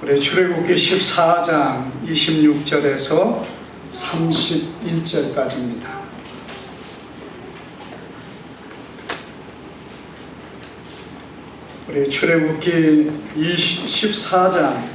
우리 출애굽기 14장 26절에서 31절까지입니다. 우리 출애굽기 14장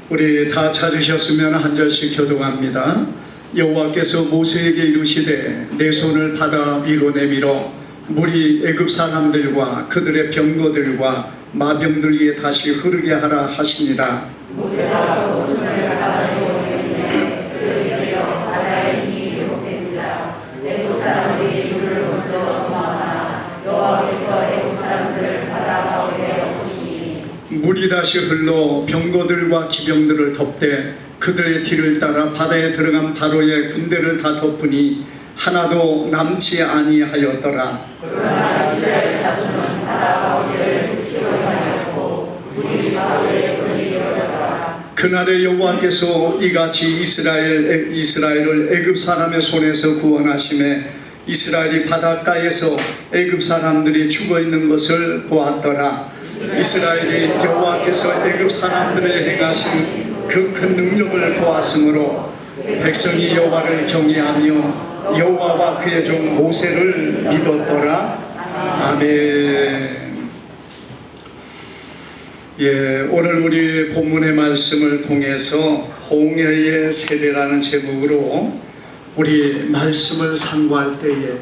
우리 다 찾으셨으면 한 절씩 교독합니다. 여호와께서 모세에게 이르시되 내 손을 바다 위로 내밀어 물이 애굽 사람들과 그들의 병거들과 마병들 위에 다시 흐르게 하라 하시니라. 모세가 손을 바다 위로 내밀매 그를 이어 바다의 힘이 회복된지라. 애굽 사람들이 물을 먼저 도망하나 여호와께서 애굽 사람들을 바다 가운데 없으시니 물이 다시 흘러 병거들과 기병들을 덮되 그들의 뒤를 따라 바다에 들어간 바로의 군대를 다 덮으니 하나도 남지 아니하였더라. 그러나 이스라엘 자손은 바다 가운데를 흡수하였고 물이 바로에 끌리게 하더라. 그날에 여호와께서 이같이 이스라엘을 애굽 사람의 손에서 구원하심에 이스라엘이 바닷가에서 애굽 사람들이 죽어 있는 것을 보았더라. 이스라엘이 여호와께서 애굽 사람들의 행하신 그 큰 능력을 보았으므로 백성이 여호와를 경외하며 여호와와 그의 종 모세를 믿었더라. 아멘. 오늘 우리 본문의 말씀을 통해서 홍해의 세대라는 제목으로 우리 말씀을 상고할 때에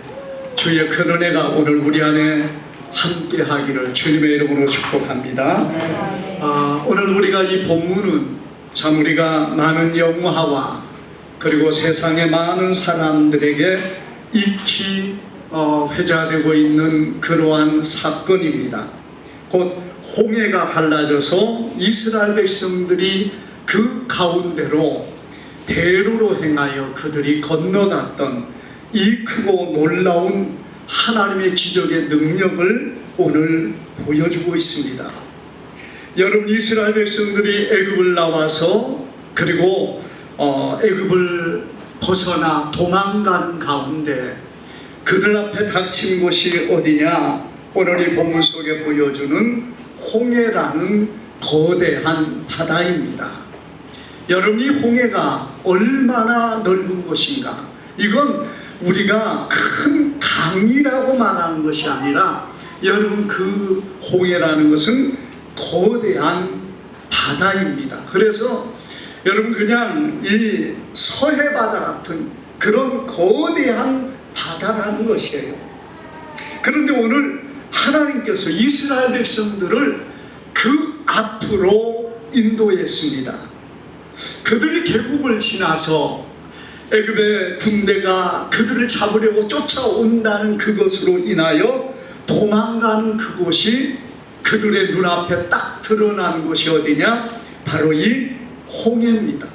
주의 큰 은혜가 오늘 우리 안에 함께 하기를 주님의 이름으로 축복합니다. 오늘 우리가 이 본문은 참 우리가 많은 영화와 그리고 세상의 많은 사람들에게 익히 회자되고 있는 그러한 사건입니다. 곧 홍해가 갈라져서 이스라엘 백성들이 그 가운데로 대로로 행하여 그들이 건너갔던 이 크고 놀라운 하나님의 기적의 능력을 오늘 보여주고 있습니다. 여러분, 이스라엘 백성들이 애굽을 나와서 그리고 애굽을 벗어나 도망가는 가운데 그들 앞에 닥친 곳이 어디냐? 오늘 이 본문 속에 보여주는 홍해라는 거대한 바다입니다. 여러분, 이 홍해가 얼마나 넓은 것인가? 이건 우리가 큰 강이라고 말하는 것이 아니라 여러분, 그 홍해라는 것은 거대한 바다입니다. 그래서 여러분, 그냥 이 서해바다 같은 그런 거대한 바다라는 것이에요. 그런데 오늘 하나님께서 이스라엘 백성들을 그 앞으로 인도했습니다. 그들이 계곡을 지나서 애굽의 군대가 그들을 잡으려고 쫓아온다는 그것으로 인하여 도망가는 그곳이 그들의 눈앞에 딱 드러난 곳이 어디냐? 바로 이 홍해입니다.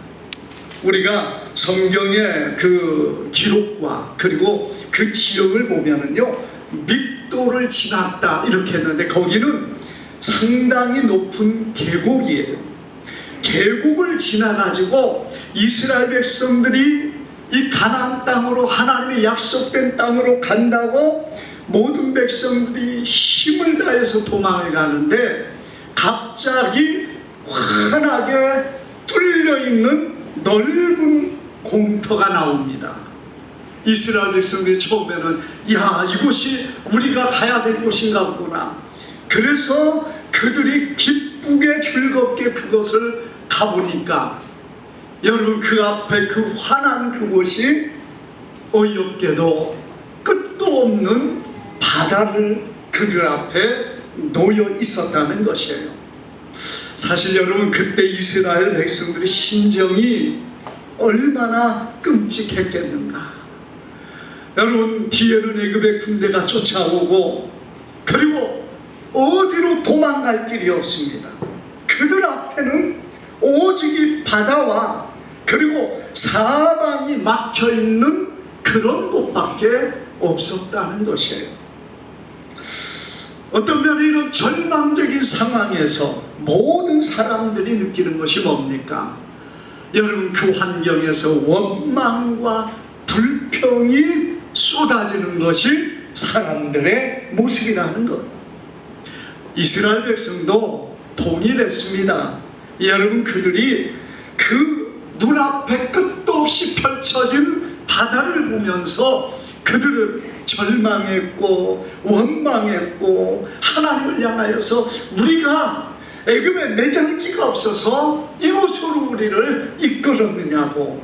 우리가 성경의 그 기록과 그리고 그 지역을 보면은요, 믹도를 지났다 이렇게 했는데 거기는 상당히 높은 계곡이에요. 계곡을 지나가지고 이스라엘 백성들이 이 가나안 땅으로, 하나님의 약속된 땅으로 간다고 모든 백성들이 힘을 다해서 도망을 가는데 갑자기 환하게 뚫려있는 넓은 공터가 나옵니다. 이스라엘 백성들이 처음에는 이곳이 우리가 가야 될 곳인가 보구나. 그래서 그들이 기쁘게 즐겁게 그것을 가보니까 여러분, 그 앞에 그 환한 그곳이 어이없게도 끝도 없는 바다를 그들 앞에 놓여 있었다는 것이에요. 사실 여러분, 그때 이스라엘 백성들의 심정이 얼마나 끔찍했겠는가. 여러분, 뒤에는 애굽의 군대가 쫓아오고 그리고 어디로 도망갈 길이 없습니다. 그들 앞에는 오직 이 바다와 그리고 사방이 막혀있는 그런 곳밖에 없었다는 것이에요. 어떤 면에 이런 절망적인 상황에서 모든 사람들이 느끼는 것이 뭡니까? 여러분, 그 환경에서 원망과 불평이 쏟아지는 것이 사람들의 모습이라는 것. 이스라엘 백성도 동일했습니다. 여러분, 그들이 그 눈앞에 끝도 없이 펼쳐진 바다를 보면서 그들은 절망했고 원망했고 하나님을 향하여서 우리가 애굽에 매장지가 없어서 이곳으로 우리를 이끌었느냐고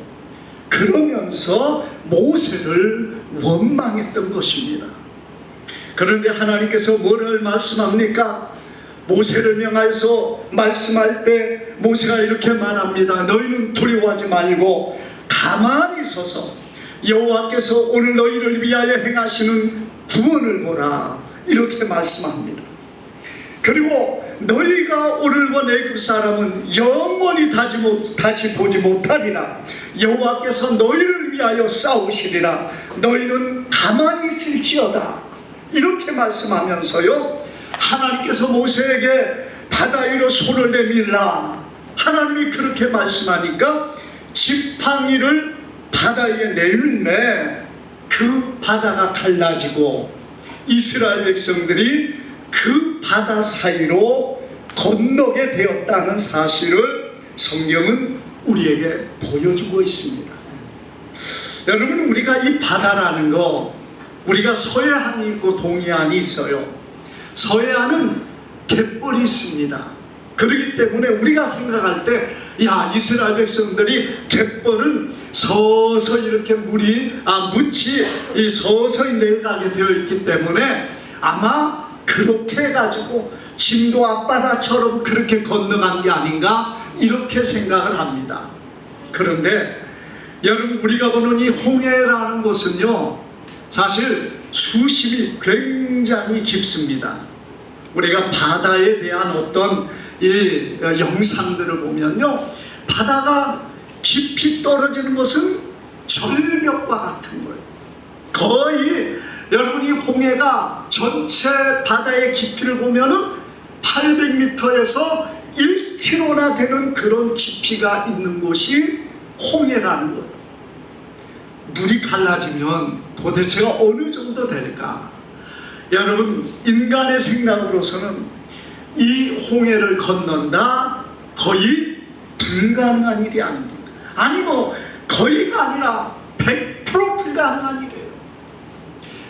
그러면서 모세를 원망했던 것입니다. 그런데 하나님께서 뭐를 말씀합니까? 모세를 명하여서 말씀할 때 모세가 이렇게 말합니다. 너희는 두려워하지 말고 가만히 서서 여호와께서 오늘 너희를 위하여 행하시는 구원을 보라, 이렇게 말씀합니다. 그리고 너희가 오늘 본 애굽 사람은 영원히 다시 보지 못하리라. 여호와께서 너희를 위하여 싸우시리라. 너희는 가만히 있을지어다, 이렇게 말씀하면서요, 하나님께서 모세에게 바다 위로 손을 내밀라, 하나님이 그렇게 말씀하니까 지팡이를 바다 위에 내밀매 그 바다가 갈라지고 이스라엘 백성들이 그 바다 사이로 건너게 되었다는 사실을 성경은 우리에게 보여주고 있습니다. 여러분, 우리가 이 바다라는 거, 우리가 서해안이 있고 동해안이 있어요. 서해안은 갯벌이 있습니다. 그렇기 때문에 우리가 생각할 때, 야, 이스라엘 백성들이 갯벌은 서서히 이렇게 묻이 서서히 내려가게 되어 있기 때문에 아마 그렇게 해가지고 진도 앞바다처럼 그렇게 건너간 게 아닌가, 이렇게 생각을 합니다. 그런데 여러분, 우리가 보는 이 홍해라는 곳은요, 사실 수심이 굉장히 깊습니다. 우리가 바다에 대한 어떤 이 영상들을 보면요, 바다가 깊이 떨어지는 것은 절벽과 같은 거예요. 거의 여러분이 홍해가 전체 바다의 깊이를 보면은 800m에서 1km나 되는 그런 깊이가 있는 곳이 홍해라는 거예요. 물이 갈라지면 도대체가 어느 정도 될까? 여러분, 인간의 생각으로서는 이 홍해를 건넌다 거의 불가능한 일이 아닙니까? 아니 거의가 아니라 100% 불가능한 일이에요.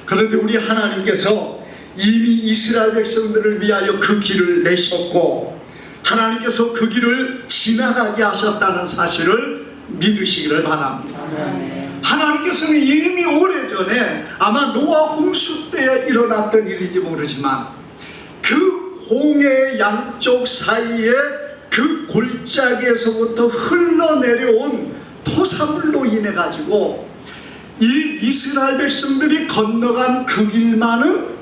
그런데 우리 하나님께서 이미 이스라엘 백성들을 위하여 그 길을 내셨고 하나님께서 그 길을 지나가게 하셨다는 사실을 믿으시기를 바랍니다. 하나님께서는 이미 오래전에 아마 노아 홍수 때에 일어났던 일인지 모르지만 그 홍해 양쪽 사이에 그 골짜기에서부터 흘러내려온 토사물로 인해 가지고 이 이스라엘 백성들이 건너간 그 길만은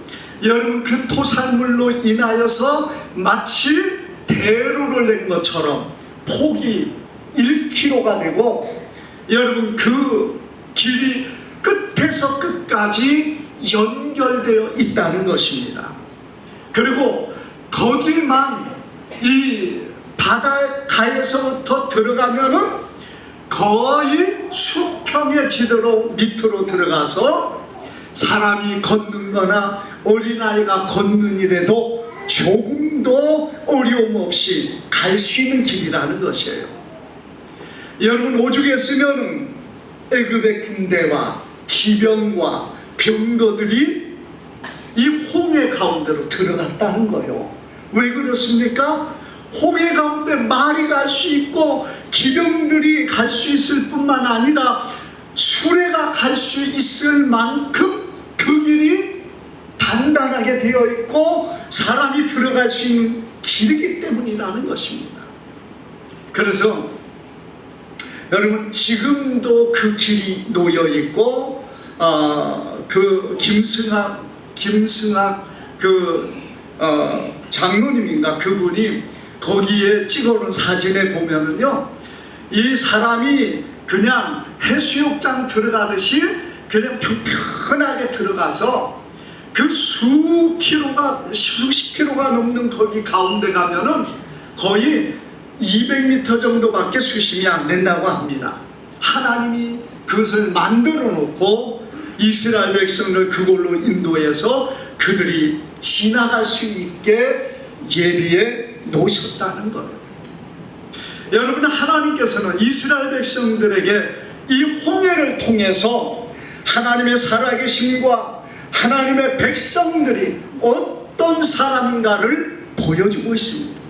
여러분 그 토사물로 인하여서 마치 대로를 낸 것처럼 폭이 1km가 되고 여러분 그 길이 끝에서 끝까지 연결되어 있다는 것입니다. 그리고 거기만 이 바닷가에서부터 들어가면은 거의 수평의 지대로 밑으로 들어가서 사람이 걷는 거나 어린아이가 걷는 일에도 조금도 어려움 없이 갈 수 있는 길이라는 것이에요. 여러분, 오죽에 쓰면 애굽의 군대와 기병과 병거들이 이 홍해 가운데로 들어갔다는 거예요. 왜 그렇습니까? 홍해 가운데 말이 갈 수 있고 기병들이 갈 수 있을 뿐만 아니라 수레가 갈 수 있을 만큼 그 길이 단단하게 되어 있고 사람이 들어갈 수 있는 길이기 때문이라는 것입니다. 그래서 여러분, 지금도 그 길이 놓여 있고 그 김승학 장로님인가 그분이 거기에 찍어놓은 사진에 보면은요, 이 사람이 그냥 해수욕장 들어가듯이 그냥 편편하게 들어가서 그 수십 킬로가 넘는 거기 가운데 가면은 거의 200m 정도밖에 수심이 안 된다고 합니다. 하나님이 그것을 만들어 놓고 이스라엘 백성을 그걸로 인도해서 그들이 지나갈 수 있게 예비해 놓으셨다는 거예요. 여러분, 하나님께서는 이스라엘 백성들에게 이 홍해를 통해서 하나님의 살아계심과 하나님의 백성들이 어떤 사람인가를 보여주고 있습니다.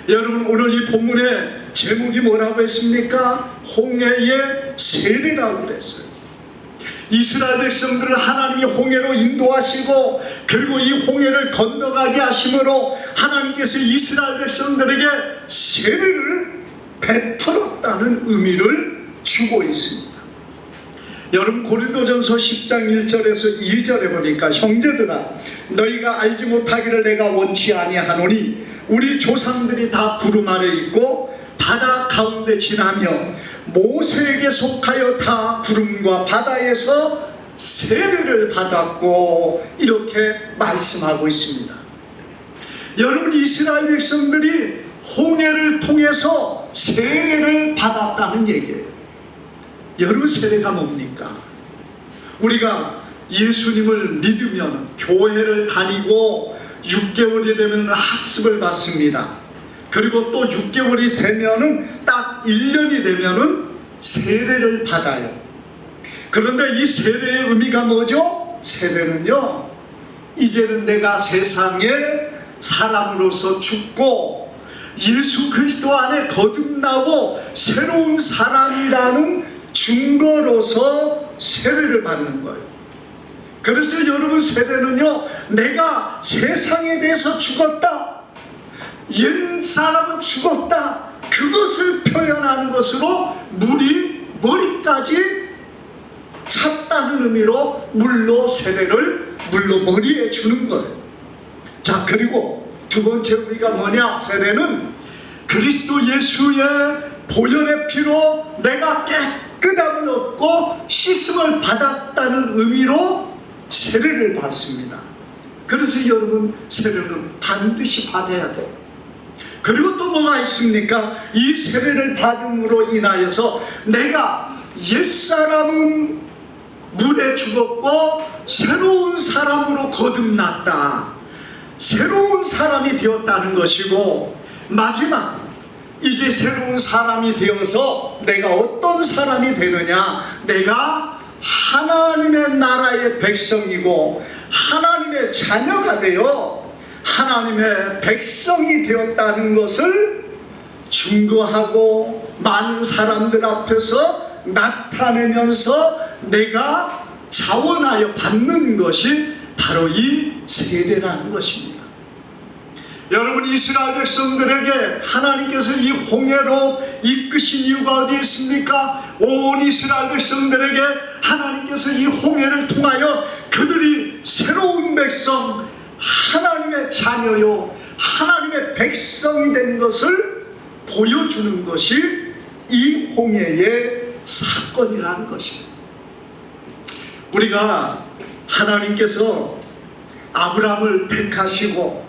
여러분, 오늘 이 본문의 제목이 뭐라고 했습니까? 홍해의 세례라고 그랬어요. 이스라엘 백성들을 하나님이 홍해로 인도하시고 그리고 이 홍해를 건너가게 하심으로 하나님께서 이스라엘 백성들에게 세례를 베풀었다는 의미를 주고 있습니다. 여러분, 고린도전서 10장 1절에서 2절에 보니까 형제들아, 너희가 알지 못하기를 내가 원치 아니하노니 우리 조상들이 다 구름 아래 있고 바다 가운데 지나며 모세에게 속하여 다 구름과 바다에서 세례를 받았고, 이렇게 말씀하고 있습니다. 여러분, 이스라엘 백성들이 홍해를 통해서 세례를 받았다는 얘기예요. 여러분, 세례가 뭡니까? 우리가 예수님을 믿으면 교회를 다니고 6개월이 되면 학습을 받습니다. 그리고 또 6개월이 되면은 딱 1년이 되면은 세례를 받아요. 그런데 이 세례의 의미가 뭐죠? 세례는요, 이제는 내가 세상에 사람으로서 죽고 예수 그리스도 안에 거듭나고 새로운 사람이라는 증거로서 세례를 받는 거예요. 그래서 여러분, 세례는요, 내가 세상에 대해서 죽었다, 옛 사람은 죽었다, 그것을 표현하는 것으로 물이 머리까지 찼다는 의미로 물로 세례를 물로 머리에 주는 거예요. 자, 그리고 두 번째 의미가 뭐냐? 세례는 그리스도 예수의 보혈의 피로 내가 깨끗함을 얻고 씻음을 받았다는 의미로 세례를 받습니다. 그래서 여러분, 세례는 반드시 받아야 돼요. 그리고 또 뭐가 있습니까? 이 세례를 받음으로 인하여서 내가 옛사람은 물에 죽었고 새로운 사람으로 거듭났다, 새로운 사람이 되었다는 것이고, 마지막 이제 새로운 사람이 되어서 내가 어떤 사람이 되느냐? 내가 하나님의 나라의 백성이고 하나님의 자녀가 되어 하나님의 백성이 되었다는 것을 증거하고 많은 사람들 앞에서 나타내면서 내가 자원하여 받는 것이 바로 이 세례라는 것입니다. 여러분, 이스라엘 백성들에게 하나님께서 이 홍해로 이끄신 이유가 어디에 있습니까? 온 이스라엘 백성들에게 하나님께서 이 홍해를 통하여 그들이 새로운 백성, 하나님의 자녀요, 하나님의 백성이 된 것을 보여주는 것이 이 홍해의 사건이라는 것입니다. 우리가 하나님께서 아브라함을 택하시고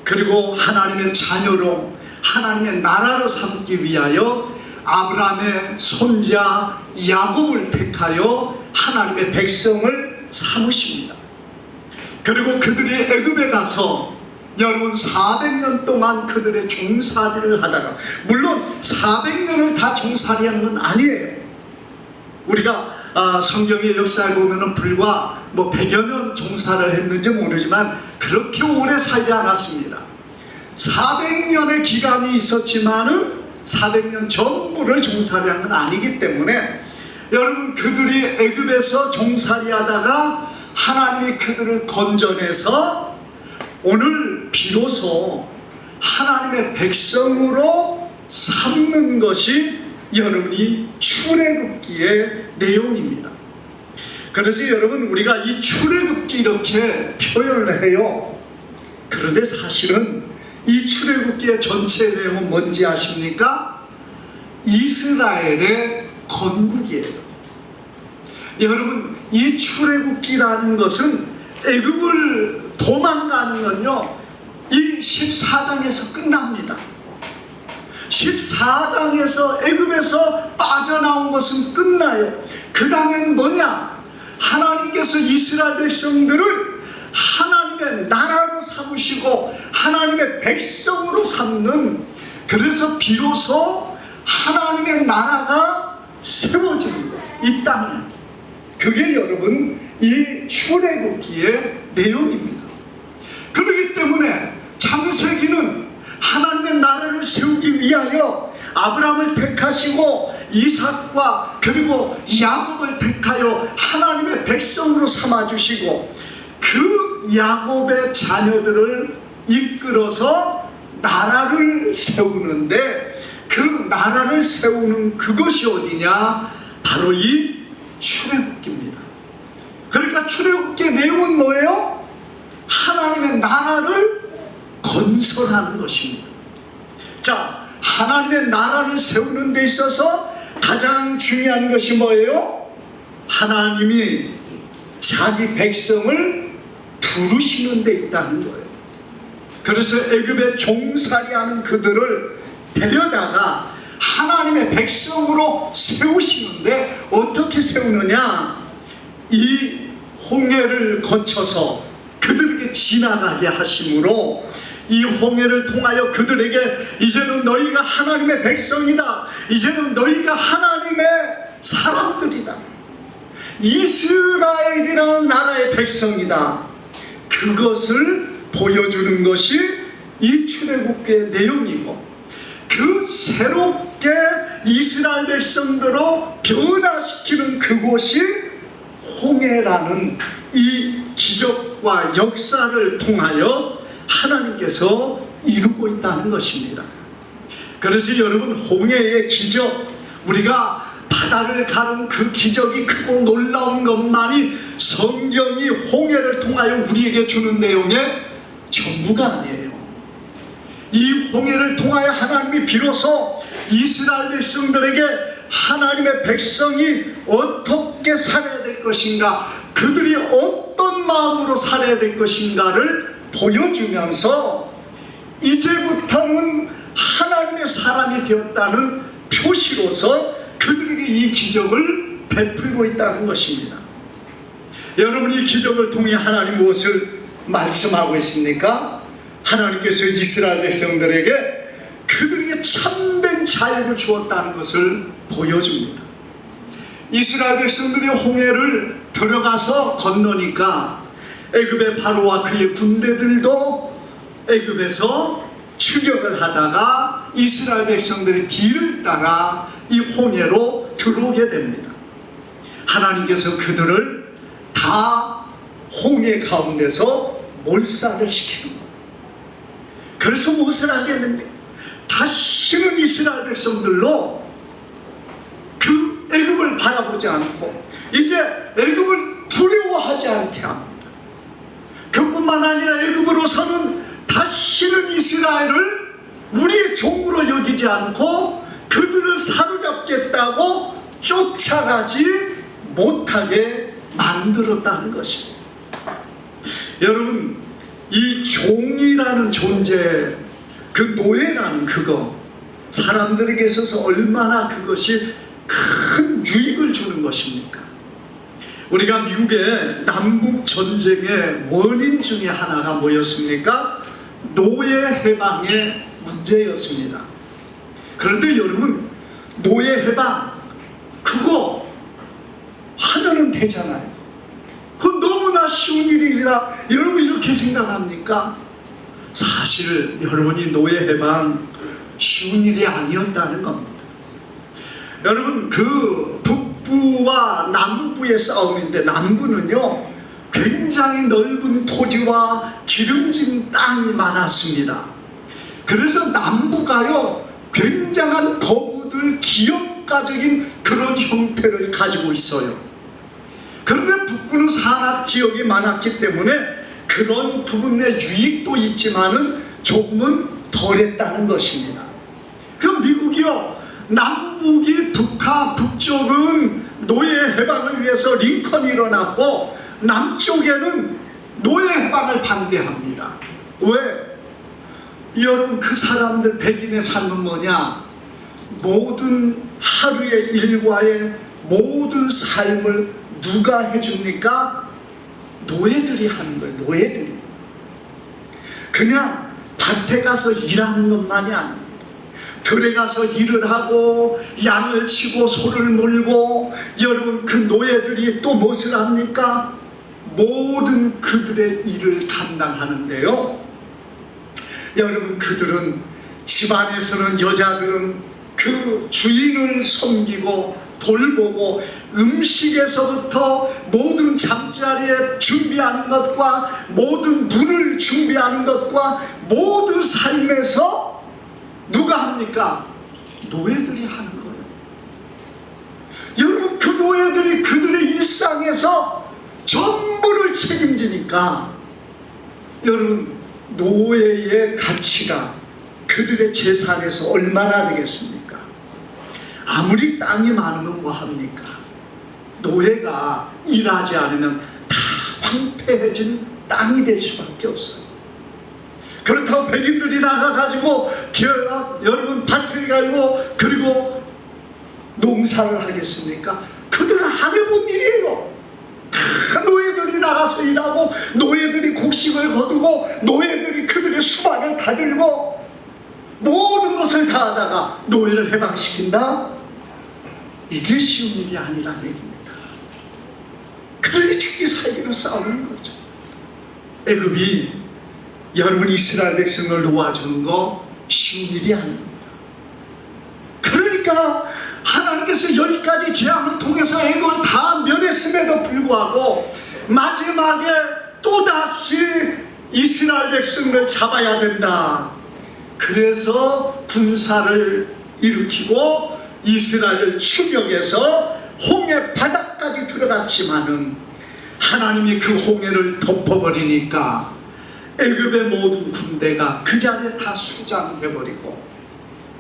그리고 하나님의 자녀로 하나님의 나라로 삼기 위하여 아브라함의 손자 야곱을 택하여 하나님의 백성을 삼으십니다. 그리고 그들이 애굽에 가서 여러분 400년 동안 그들의 종살이를 하다가, 물론 400년을 다 종살이하는 건 아니에요. 우리가 성경의 역사에 보면은 불과 100여 년 종살을 했는지 모르지만 그렇게 오래 살지 않았습니다. 400년의 기간이 있었지만은 400년 전부를 종살이한 건 아니기 때문에 여러분, 그들이 애굽에서 종살이하다가 하나님이 그들을 건져내서 오늘 비로소 하나님의 백성으로 삼는 것이 여러분이 출애굽기의 내용입니다. 그래서 여러분, 우리가 이 출애굽기 이렇게 표현을 해요. 그런데 사실은 이 출애굽기의 전체 내용은 뭔지 아십니까? 이스라엘의 건국이에요. 여러분, 이 출애굽기라는 것은 애굽을 도망가는 건요, 이 14장에서 끝납니다. 14장에서 애굽에서 빠져나온 것은 끝나요. 그 다음엔 뭐냐? 하나님께서 이스라엘 백성들을 하나님의 나라로 삼으시고 하나님의 백성으로 삼는, 그래서 비로소 하나님의 나라가 세워지는 거예요, 이 땅에. 그게 여러분 이 출애굽기의 내용입니다. 그렇기 때문에 창세기는 하나님의 나라를 세우기 위하여 아브라함을 택하시고 이삭과 그리고 야곱을 택하여 하나님의 백성으로 삼아주시고 그 야곱의 자녀들을 이끌어서 나라를 세우는데, 그 나라를 세우는 그것이 어디냐? 바로 이 출애굽기입니다. 그러니까 출애굽기의 내용은 뭐예요? 하나님의 나라를 건설하는 것입니다. 자, 하나님의 나라를 세우는 데 있어서 가장 중요한 것이 뭐예요? 하나님이 자기 백성을 부르시는 데 있다는 거예요. 그래서 애굽에 종살이하는 그들을 데려다가 하나님의 백성으로 세우시는데, 어떻게 세우느냐? 이 홍해를 거쳐서 그들에게 지나가게 하심으로 이 홍해를 통하여 그들에게 이제는 너희가 하나님의 백성이다, 이제는 너희가 하나님의 사람들이다, 이스라엘이라는 나라의 백성이다, 그것을 보여주는 것이 이 출애굽기의 내용이고, 그 새롭게 이스라엘 백성들로 변화시키는 그곳이 홍해라는 이 기적과 역사를 통하여 하나님께서 이루고 있다는 것입니다. 그래서 여러분, 홍해의 기적, 우리가 바다를 가른 그 기적이 크고 놀라운 것만이 성경이 홍해를 통하여 우리에게 주는 내용의 전부가 아니에요. 이 홍해를 통하여 하나님이 비로소 이스라엘 백성들에게 하나님의 백성이 어떻게 살아야 될 것인가, 그들이 어떤 마음으로 살아야 될 것인가를 보여주면서 이제부터는 하나님의 사람이 되었다는 표시로서 그들에게 이 기적을 베풀고 있다는 것입니다. 여러분, 이 기적을 통해 하나님 무엇을 말씀하고 있습니까? 하나님께서 이스라엘 백성들에게 그들에게 참된 자유를 주었다는 것을 보여줍니다. 이스라엘 백성들이 홍해를 들어가서 건너니까 애굽의 바로와 그의 군대들도 애굽에서 추격을 하다가 이스라엘 백성들이 뒤를 따라 이 홍해로 들어오게 됩니다. 하나님께서 그들을 다 홍해 가운데서 몰살을 시키는 거예요. 그래서 무엇을 하게 됩니까? 다시는 이스라엘 백성들로 그 애굽을 바라보지 않고 이제 애굽을 두려워하지 않게 합니다. 그뿐만 아니라 애굽으로서는 다시는 이스라엘을 우리의 종으로 여기지 않고 그들을 사로잡겠다고 쫓아가지 못하게 만들었다는 것입니다. 여러분, 이 종이라는 존재, 그 노예라는 그거, 사람들에게 있어서 얼마나 그것이 큰 유익을 주는 것입니까? 우리가 미국의 남북 전쟁의 원인 중에 하나가 뭐였습니까? 노예 해방의 문제였습니다. 그런데 여러분, 노예 해방 그거 하면은 되잖아요. 그건 너무나 쉬운 일이라 여러분 이렇게 생각합니까? 사실 여러분이 노예 해방 쉬운 일이 아니었다는 겁니다. 여러분, 그 북부와 남부의 싸움인데, 남부는요 굉장히 넓은 토지와 기름진 땅이 많았습니다. 그래서 남부가요 굉장한 거부들, 기업가적인 그런 형태를 가지고 있어요. 그런데 북부는 산악지역이 많았기 때문에 그런 부분의 유익도 있지만은 조금은 덜했다는 것입니다. 그럼 미국이요, 남북이 북쪽은 노예 해방을 위해서 링컨이 일어났고 남쪽에는 노예 해방을 반대합니다. 왜? 여러분, 그 사람들 백인의 삶은 뭐냐? 모든 하루의 일과의 모든 삶을 누가 해줍니까? 노예들이 하는 거예요. 노예들이. 그냥 밭에 가서 일하는 것만이 아닙니다. 들에 가서 일을 하고 양을 치고 소를 물고, 여러분, 그 노예들이 또 무엇을 합니까? 모든 그들의 일을 감당하는데요, 여러분, 그들은 집안에서는 여자들은 그 주인을 섬기고 돌보고, 음식에서부터 모든 잠자리에 준비하는 것과 모든 물을 준비하는 것과 모든 삶에서 누가 합니까? 노예들이 하는 거예요. 여러분, 그 노예들이 그들의 일상에서 전부를 책임지니까, 여러분, 노예의 가치가 그들의 재산에서 얼마나 되겠습니까? 아무리 땅이 많으면 뭐합니까? 노예가 일하지 않으면 다 황폐해진 땅이 될 수밖에 없어요. 그렇다고 백인들이 나가가지고 여러분 밭을 갈고 그리고 농사를 하겠습니까? 그들은 안 해본 일이에요. 다 노예들이 나가서 일하고, 노예들이 곡식을 거두고, 노예들이 그들의 수박을 다들고, 모든 것을 다 하다가 노예를 해방시킨다? 이게 쉬운 일이 아니라는 얘기입니다. 그들이 죽기 살기로 싸우는 거죠. 애굽이 여러분 이스라엘 백성을 놓아주는 거 쉬운 일이 아닙니다. 그러니까 하나님께서 여기까지 재앙을 통해서 애굽을 다 면했음에도 불구하고 마지막에 또다시 이스라엘 백성을 잡아야 된다. 그래서 군사를 일으키고 이스라엘을 추격해서 홍해 바다까지 들어갔지만은 하나님이 그 홍해를 덮어버리니까 애굽의 모든 군대가 그 자리에 다 수장돼버리고,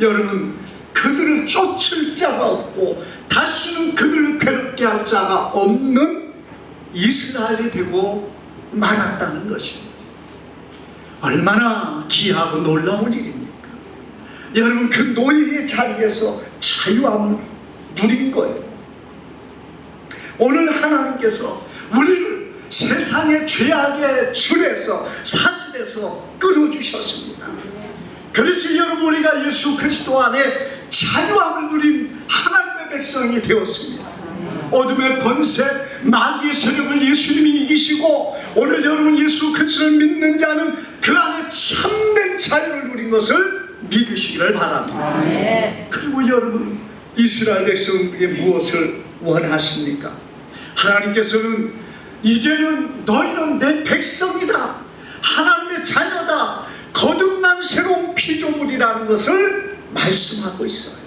여러분, 그들을 쫓을 자가 없고 다시는 그들을 괴롭게 할 자가 없는 이스라엘이 되고 말았다는 것입니다. 얼마나 귀하고 놀라운 일입니까? 여러분, 그 노예의 자리에서 자유함을 누린 거예요. 오늘 하나님께서 우리를 세상의 죄악의 줄에서, 사슬에서 끌어주셨습니다. 그래서 여러분, 우리가 예수 그리스도 안에 자유함을 누린 하나님의 백성이 되었습니다. 어둠의 권세, 마귀의 세력을 예수님이 이기시고, 오늘 여러분 예수 그리스도를 믿는 자는 그 안에 참된 자유를 누린 것을 믿으시기를 바랍니다. 그리고 여러분, 이스라엘 백성에게 무엇을 원하십니까? 하나님께서는 이제는 너희는 내 백성이다, 하나님의 자녀다, 거듭난 새로운 피조물이라는 것을 말씀하고 있어요.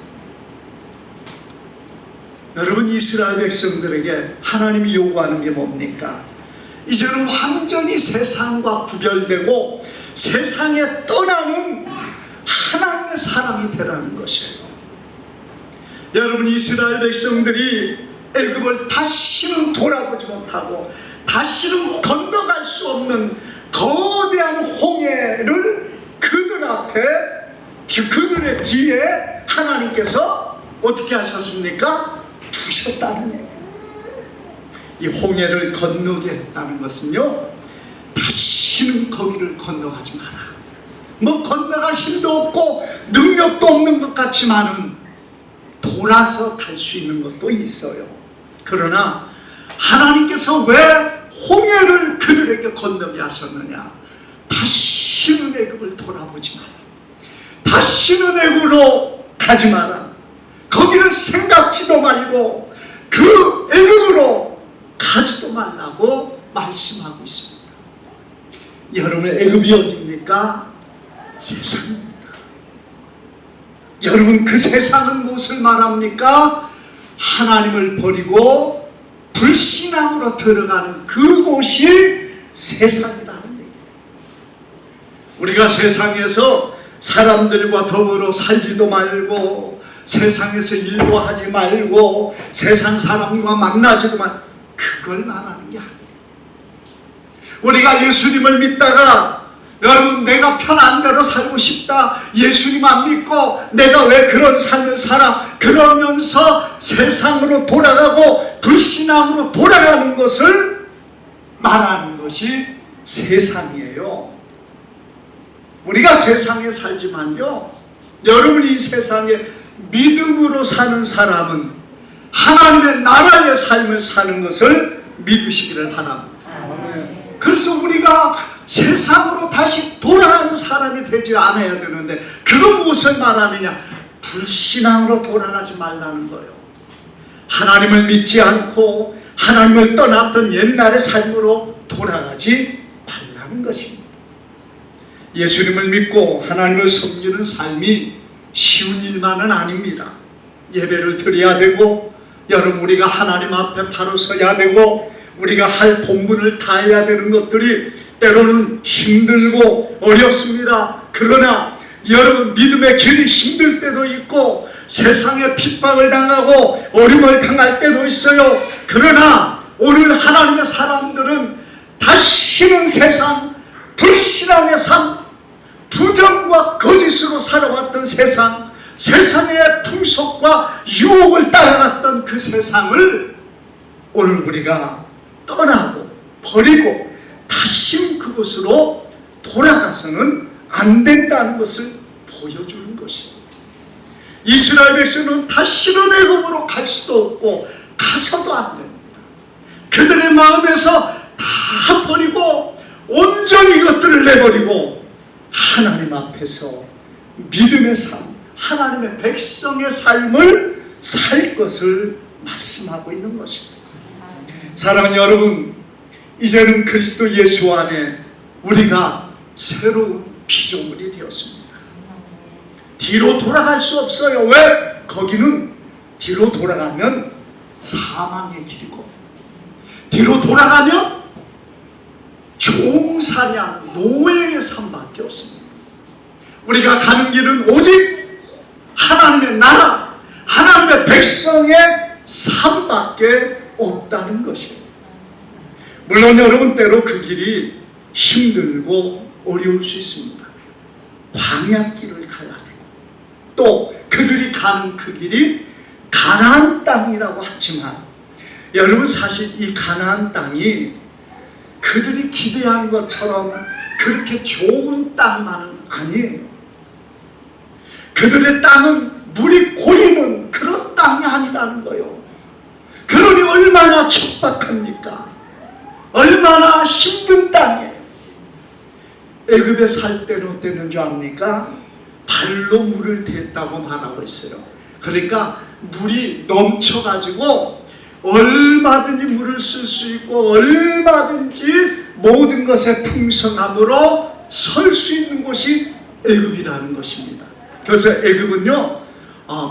여러분, 이스라엘 백성들에게 하나님이 요구하는 게 뭡니까? 이제는 완전히 세상과 구별되고 세상에 떠나는 하나님의 사람이 되라는 것이에요. 여러분, 이스라엘 백성들이 애굽을 다시는 돌아보지 못하고 다시는 건너갈 수 없는 거대한 홍해를 그들 앞에, 그들의 뒤에 하나님께서 어떻게 하셨습니까? 두셨다는 얘기예요. 이 홍해를 건너게 했다는 것은요, 다시는 거기를 건너가지 마라. 뭐 건너갈 힘도 없고 능력도 없는 것 같지만은 돌아서 갈 수 있는 것도 있어요. 그러나 하나님께서 왜 홍해를 그들에게 건너게 하셨느냐? 다시는 애굽을 돌아보지 마라. 다시는 애굽으로 가지 마라. 거기를 생각지도 말고 그 애굽으로 가지도 말라고 말씀하고 있습니다. 여러분의 애굽이 어디입니까? 세상입니다. 여러분, 그 세상은 무엇을 말합니까? 하나님을 버리고 불신앙으로 들어가는 그곳이 세상이라는 얘기예요. 우리가 세상에서 사람들과 더불어 살지도 말고 세상에서 일도 하지 말고 세상 사람과 만나지도 말고, 그걸 말하는 게 아니에요. 우리가 예수님을 믿다가 여러분 내가 편한 대로 살고 싶다, 예수님 안 믿고 내가 왜 그런 삶을 살아, 그러면서 세상으로 돌아가고 불신앙으로 돌아가는 것을 말하는 것이 세상이에요. 우리가 세상에 살지만요, 여러분이 이 세상에 믿음으로 사는 사람은 하나님의 나라의 삶을 사는 것을 믿으시기를 바랍니다. 그래서 우리가 세상으로 다시 돌아가는 사람이 되지 않아야 되는데, 그거 무엇을 말하느냐? 불신앙으로 돌아가지 말라는 거예요. 하나님을 믿지 않고 하나님을 떠났던 옛날의 삶으로 돌아가지 말라는 것입니다. 예수님을 믿고 하나님을 섬기는 삶이 쉬운 일만은 아닙니다. 예배를 드려야 되고, 여러분 우리가 하나님 앞에 바로 서야 되고, 우리가 할 본분을 다해야 되는 것들이 때로는 힘들고 어렵습니다. 그러나 여러분 믿음의 길이 힘들 때도 있고 세상에 핍박을 당하고 어려움을 당할 때도 있어요. 그러나 오늘 하나님의 사람들은 다시는 세상, 불신앙의 삶, 부정과 거짓으로 살아왔던 세상, 세상의 풍속과 유혹을 따라갔던 그 세상을 오늘 우리가 떠나고 버리고 다시 그곳으로 돌아가서는 안 된다는 것을 보여주는 것입니다. 이스라엘 백성은 다시는 애굽으로 갈 수도 없고 가서도 안 됩니다. 그들의 마음에서 다 버리고 온전히 이것들을 내버리고 하나님 앞에서 믿음의 삶, 하나님의 백성의 삶을 살 것을 말씀하고 있는 것입니다. 사랑하는 여러분, 이제는 그리스도 예수 안에 우리가 새로운 피조물이 되었습니다. 뒤로 돌아갈 수 없어요. 왜? 거기는 뒤로 돌아가면 사망의 길이고, 뒤로 돌아가면 종살이하는 노예의 삶밖에 없습니다. 우리가 가는 길은 오직 하나님의 나라, 하나님의 백성의 삶밖에 없다는 것이에요. 물론 여러분 때로 그 길이 힘들고 어려울 수 있습니다. 광야길을 가야 되고, 또 그들이 가는 그 길이 가나안 땅이라고 하지만, 여러분 사실 이 가나안 땅이 그들이 기대한 것처럼 그렇게 좋은 땅만은 아니에요. 그들의 땅은 물이 고이는 그런 땅이 아니라는 거예요. 그러니 얼마나 척박합니까? 얼마나 힘든 땅이에요. 애굽에 살 때는 어땠는 줄 압니까? 발로 물을 댔다고 말하고 있어요. 그러니까 물이 넘쳐가지고 얼마든지 물을 쓸 수 있고 얼마든지 모든 것의 풍성함으로 설 수 있는 곳이 애굽이라는 것입니다. 그래서 애굽은요,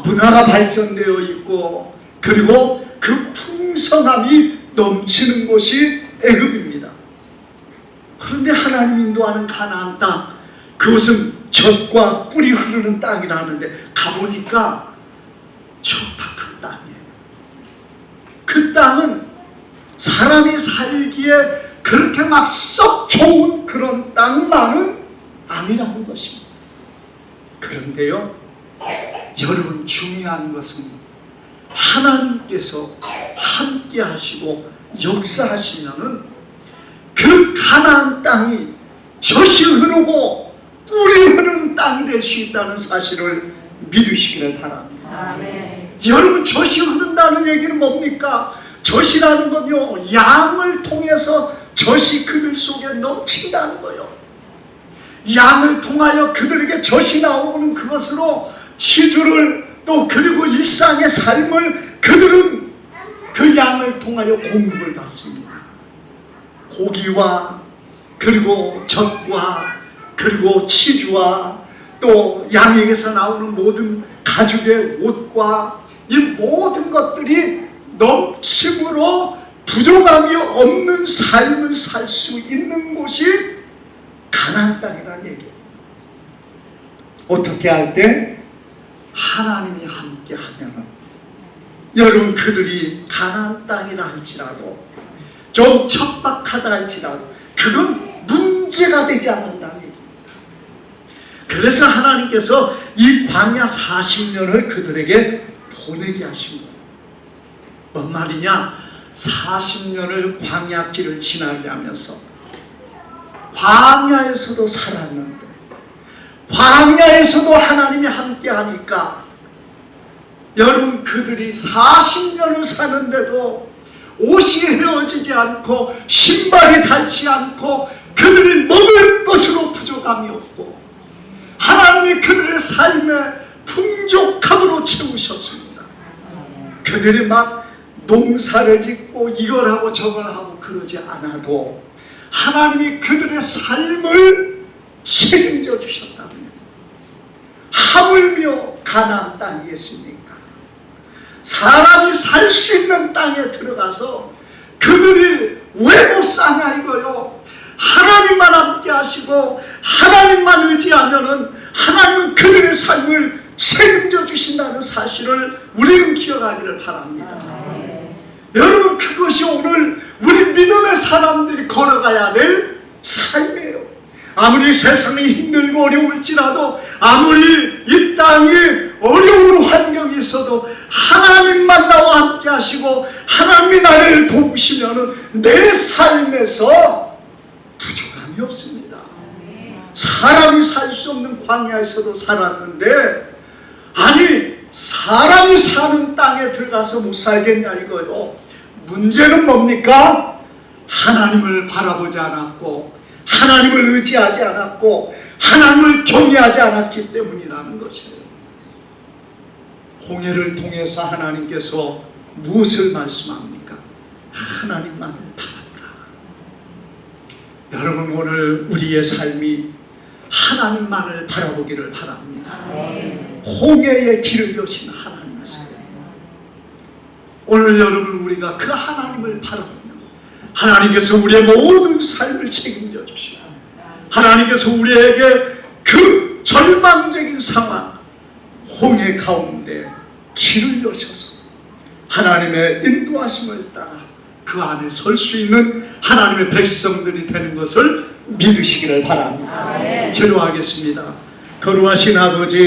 문화가 발전되어 있고, 그리고 그 풍성함이 넘치는 곳이 애굽입니다. 그런데 하나님 인도하는 가나안 땅, 그것은 젖과 꿀이 흐르는 땅이라는데 가보니까 척박한 땅이에요. 그 땅은 사람이 살기에 그렇게 막 썩 좋은 그런 땅만은 아니라는 것입니다. 그런데요, 여러분 중요한 것은 하나님께서 함께 하시고 역사하시면은 그 가나안 땅이 젖이 흐르고 꿀이 흐르는 땅이 될 수 있다는 사실을 믿으시기를 바랍니다. 아멘. 여러분, 젖이 흐른다는 얘기는 뭡니까? 젖이라는 건요, 양을 통해서 젖이 그들 속에 넘친다는 거예요. 양을 통하여 그들에게 젖이 나오는 그것으로 치주를, 또 그리고 일상의 삶을 그들은 그 양을 통하여 공급을 받습니다. 고기와 그리고 젖과 그리고 치즈와 또 양에게서 나오는 모든 가죽의 옷과 이 모든 것들이 넘침으로 부족함이 없는 삶을 살 수 있는 곳이 가나안 땅이라는 얘기예요. 어떻게 할 때? 하나님이 함께 하면, 여러분 그들이 가나안 땅이라 할지라도 좀 척박하다 할지라도 그건 문제가 되지 않는다는 얘기입니다. 그래서 하나님께서 이 광야 40년을 그들에게 보내게 하신 거예요. 뭔 말이냐? 40년을 광야길을 지나게 하면서 광야에서도 살았는데, 광야에서도 하나님이 함께 하니까, 여러분, 그들이 40년을 사는데도 옷이 헤어지지 않고 신발이 닳지 않고 그들이 먹을 것으로 부족함이 없고, 하나님이 그들의 삶에 풍족함으로 채우셨습니다. 그들이 막 농사를 짓고 이걸 하고 저걸 하고 그러지 않아도 하나님이 그들의 삶을 책임져 주셨답니다. 하물며 가나안 땅이겠습니까? 사람이 살 수 있는 땅에 들어가서 그들이 왜 못 사냐 이거요. 하나님만 함께 하시고 하나님만 의지하면은 하나님은 그들의 삶을 책임져 주신다는 사실을 우리는 기억하기를 바랍니다. 여러분, 그것이 오늘 우리 믿음의 사람들이 걸어가야 될 삶이에요. 아무리 세상이 힘들고 어려울지라도, 아무리 이 땅이 어려운 환경이 있어도 하나님만 나와 함께 하시고 하나님이 나를 도우시면 내 삶에서 부족함이 없습니다. 사람이 살 수 없는 광야에서도 살았는데, 아니 사람이 사는 땅에 들어가서 못 살겠냐 이거요. 문제는 뭡니까? 하나님을 바라보지 않았고 하나님을 의지하지 않았고 하나님을 경외하지 않았기 때문이라는 것이에요. 홍해를 통해서 하나님께서 무엇을 말씀합니까? 하나님만을 바라보라. 여러분, 오늘 우리의 삶이 하나님만을 바라보기를 바랍니다. 홍해의 길을 여신 하나님이세요. 오늘 여러분, 우리가 그 하나님을 바라보면 하나님께서 우리의 모든 삶을 책임져 주시고, 하나님께서 우리에게 그 절망적인 상황, 홍해 가운데 길을 여셔서 하나님의 인도하심을 따라 그 안에 설 수 있는 하나님의 백성들이 되는 것을 믿으시기를 바랍니다. 기도하겠습니다. 거룩하신 아버지,